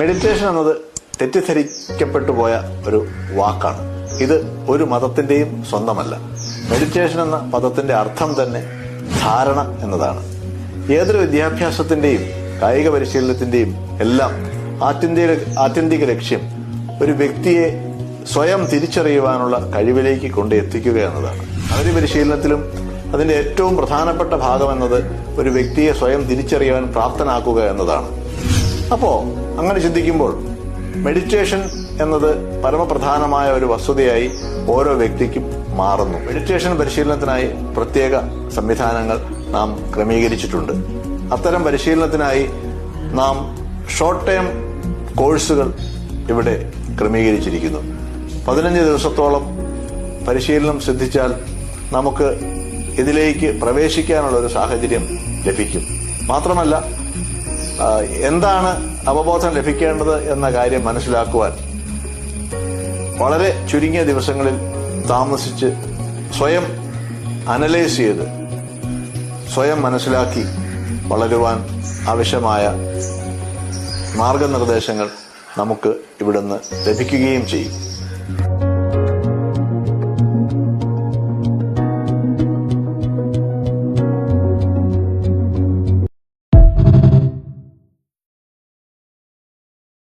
Meditation എന്നത് തെറ്റിദ്ധരിക്കപ്പെട്ടു പോയ ഒരു വാക്കാണ്. ഇത് ഒരു മതത്തിന്റെയും സ്വന്തമല്ല. മെഡിറ്റേഷൻ എന്ന പദത്തിന്റെ അർത്ഥം തന്നെ ധാരണ എന്നതാണ്. ഏതൊരു വിദ്യാഭ്യാസത്തിന്റെയും കായിക പരിശീലനത്തിന്റെയും എല്ലാം ആത്യന്തിക ലക്ഷ്യം ഒരു വ്യക്തിയെ സ്വയം തിരിച്ചറിയുവാനുള്ള കഴിവിലേക്ക് കൊണ്ട് എത്തിക്കുക എന്നതാണ്. അവരുടെ പരിശീലനത്തിലും അതിന്റെ ഏറ്റവും പ്രധാനപ്പെട്ട ഭാഗം എന്നത് ഒരു വ്യക്തിയെ സ്വയം തിരിച്ചറിയാൻ പ്രാപ്തനാക്കുക എന്നതാണ്. അപ്പോ അങ്ങനെ ചിന്തിക്കുമ്പോൾ മെഡിറ്റേഷൻ എന്നത് പരമപ്രധാനമായ ഒരു വസ്തുതയായി ഓരോ വ്യക്തിക്കും മാറുന്നു. മെഡിറ്റേഷൻ പരിശീലനത്തിനായി പ്രത്യേക സംവിധാനങ്ങൾ നാം ക്രമീകരിച്ചിട്ടുണ്ട്. അത്തരം പരിശീലനത്തിനായി നാം ഷോർട്ട് ടേം കോഴ്സുകൾ ഇവിടെ ക്രമീകരിച്ചിരിക്കുന്നു. 15 ദിവസത്തോളം പരിശീലനം സിദ്ധിച്ചാൽ നമുക്ക് ഇതിലേക്ക് പ്രവേശിക്കാനുള്ള ഒരു സാഹചര്യം ലഭിക്കും. മാത്രമല്ല, എന്താണ് അവബോധം ലഭിക്കേണ്ടത് എന്ന കാര്യം മനസ്സിലാക്കുവാൻ വളരെ ചുരുങ്ങിയ ദിവസങ്ങളിൽ താമസിച്ച് സ്വയം അനലൈസ് ചെയ്ത് സ്വയം മനസ്സിലാക്കി വളരുവാൻ ആവശ്യമായ മാർഗനിർദ്ദേശങ്ങൾ നമുക്ക് ഇവിടുന്ന് ലഭിക്കുകയും ചെയ്യും.